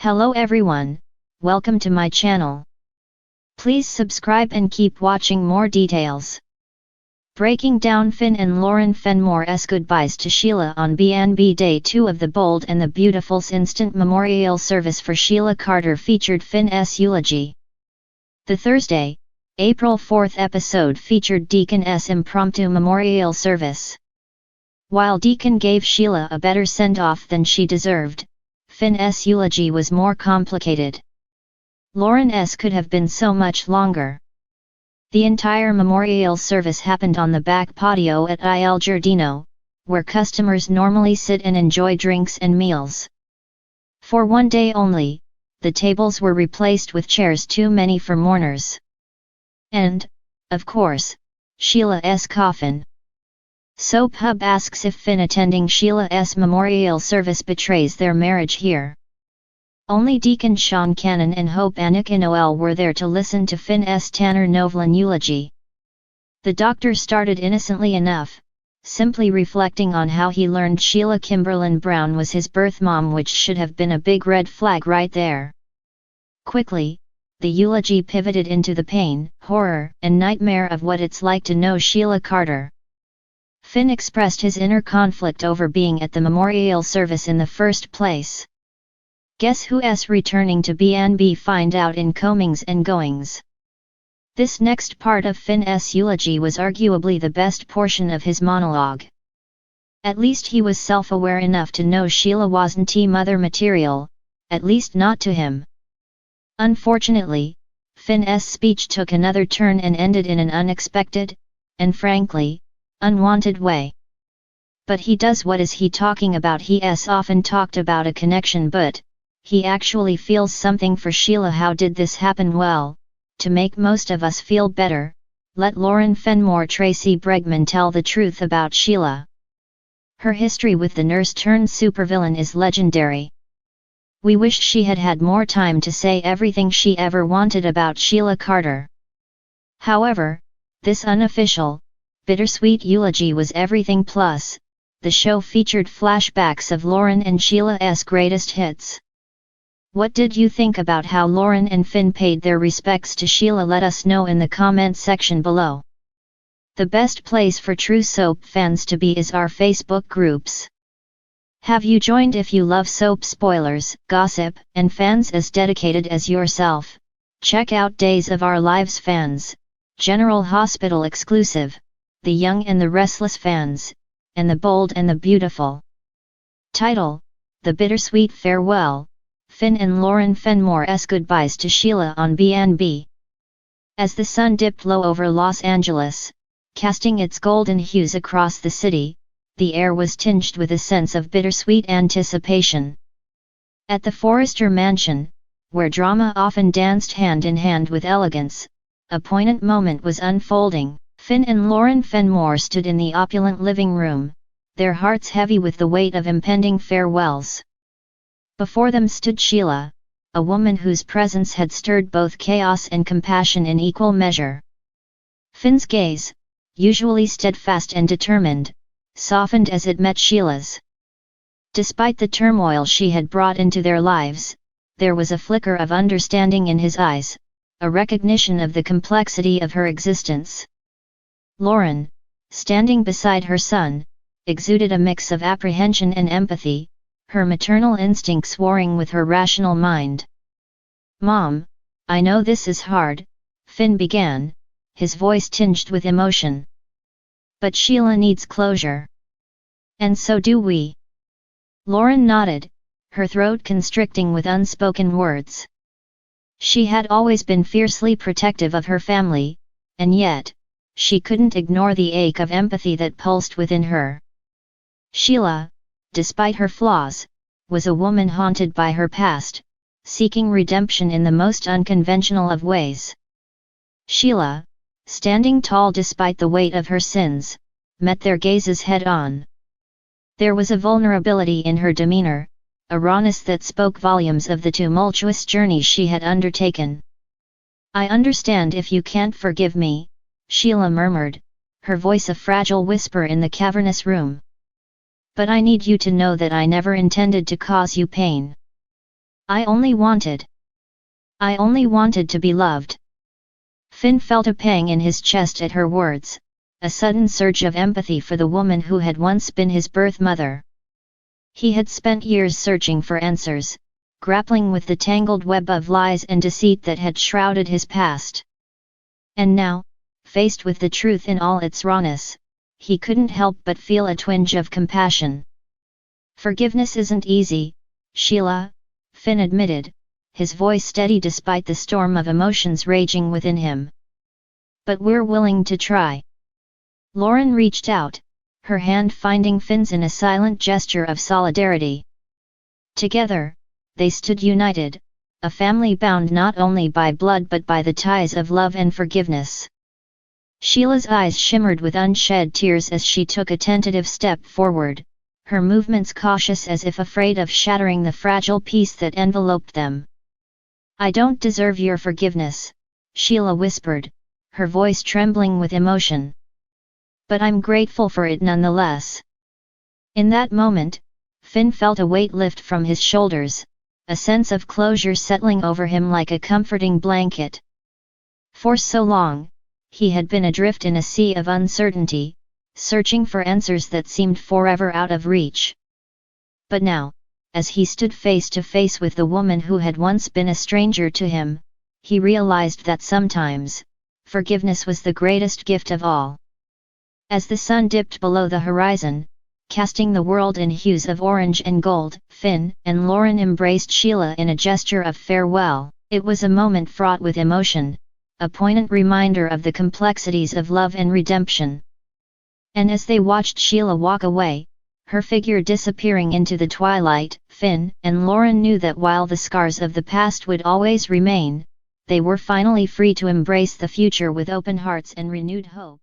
Hello everyone, welcome to my channel. Please subscribe and keep watching more details. Breaking down Finn and Lauren Fenmore's goodbyes to Sheila on B&B Day 2 of The Bold and the Beautiful's instant memorial service for Sheila Carter featured Finn's eulogy. The Thursday, April 4 episode featured Deacon's impromptu memorial service. While Deacon gave Sheila a better send-off than she deserved, Finn's eulogy was more complicated. Lauren's could have been so much longer. The entire memorial service happened on the back patio at Il Giardino, where customers normally sit and enjoy drinks and meals. For one day only, the tables were replaced with chairs too many for mourners. And, of course, Sheila's coffin. Soap Hub asks if Finn attending Sheila's memorial service betrays their marriage here. Only Deacon Sean Cannon and Hope Annika Noel were there to listen to Finn's Tanner Novlan eulogy. The doctor started innocently enough, simply reflecting on how he learned Sheila Kimberlin Brown was his birth mom, which should have been a big red flag right there. Quickly, the eulogy pivoted into the pain, horror, and nightmare of what it's like to know Sheila Carter. Finn expressed his inner conflict over being at the memorial service in the first place. Guess who's returning to B&B? Find out in Comings and Goings. This next part of Finn's eulogy was arguably the best portion of his monologue. At least he was self-aware enough to know Sheila wasn't mother material, at least not to him. Unfortunately, Finn's speech took another turn and ended in an unexpected, and frankly, unwanted way. But he does. What is he talking about? He's often talked about a connection, but he actually feels something for Sheila. How did this happen? Well, to make most of us feel better, let Lauren Fenmore Tracy Bregman tell the truth about Sheila. Her history with the nurse-turned-supervillain is legendary. We wish she had had more time to say everything she ever wanted about Sheila Carter. However, this unofficial, bittersweet eulogy was everything plus. The show featured flashbacks of Lauren and Sheila's greatest hits. What did you think about how Lauren and Finn paid their respects to Sheila? Let us know in the comment section below. The best place for true soap fans to be is our Facebook groups. Have you joined? If you love soap spoilers, gossip, and fans as dedicated as yourself, check out Days of Our Lives fans, General Hospital exclusive, The Young and the Restless fans, and The Bold and the Beautiful. Title: The Bittersweet Farewell, Finn and Lauren Fenmore's goodbyes to Sheila on B&B. As the sun dipped low over Los Angeles, casting its golden hues across the city, the air was tinged with a sense of bittersweet anticipation. At the Forrester mansion, where drama often danced hand in hand with elegance, a poignant moment was unfolding. Finn and Lauren Fenmore stood in the opulent living room, their hearts heavy with the weight of impending farewells. Before them stood Sheila, a woman whose presence had stirred both chaos and compassion in equal measure. Finn's gaze, usually steadfast and determined, softened as it met Sheila's. Despite the turmoil she had brought into their lives, there was a flicker of understanding in his eyes, a recognition of the complexity of her existence. Lauren, standing beside her son, exuded a mix of apprehension and empathy, her maternal instincts warring with her rational mind. "Mom, I know this is hard," Finn began, his voice tinged with emotion. "But Sheila needs closure. And so do we." Lauren nodded, her throat constricting with unspoken words. She had always been fiercely protective of her family, and yet, she couldn't ignore the ache of empathy that pulsed within her. Sheila, despite her flaws, was a woman haunted by her past, seeking redemption in the most unconventional of ways. Sheila, standing tall despite the weight of her sins, met their gazes head-on. There was a vulnerability in her demeanor, a rawness that spoke volumes of the tumultuous journey she had undertaken. "I understand if you can't forgive me," Sheila murmured, her voice a fragile whisper in the cavernous room. "But I need you to know that I never intended to cause you pain." I only wanted to be loved. Finn felt a pang in his chest at her words, a sudden surge of empathy for the woman who had once been his birth mother. He had spent years searching for answers, grappling with the tangled web of lies and deceit that had shrouded his past. And now, faced with the truth in all its rawness, he couldn't help but feel a twinge of compassion. Forgiveness isn't easy, Sheila, Finn admitted, his voice steady despite the storm of emotions raging within him. But we're willing to try. Lauren reached out, her hand finding Finn's in a silent gesture of solidarity. Together, they stood united, a family bound not only by blood but by the ties of love and forgiveness. Sheila's eyes shimmered with unshed tears as she took a tentative step forward, her movements cautious as if afraid of shattering the fragile peace that enveloped them. I don't deserve your forgiveness, Sheila whispered, her voice trembling with emotion. But I'm grateful for it nonetheless. In that moment, Finn felt a weight lift from his shoulders, a sense of closure settling over him like a comforting blanket. For so long, he had been adrift in a sea of uncertainty, searching for answers that seemed forever out of reach. But now, as he stood face to face with the woman who had once been a stranger to him, he realized that sometimes, forgiveness was the greatest gift of all. As the sun dipped below the horizon, casting the world in hues of orange and gold, Finn and Lauren embraced Sheila in a gesture of farewell. It was a moment fraught with emotion, a poignant reminder of the complexities of love and redemption. And as they watched Sheila walk away, her figure disappearing into the twilight, Finn and Lauren knew that while the scars of the past would always remain, they were finally free to embrace the future with open hearts and renewed hope.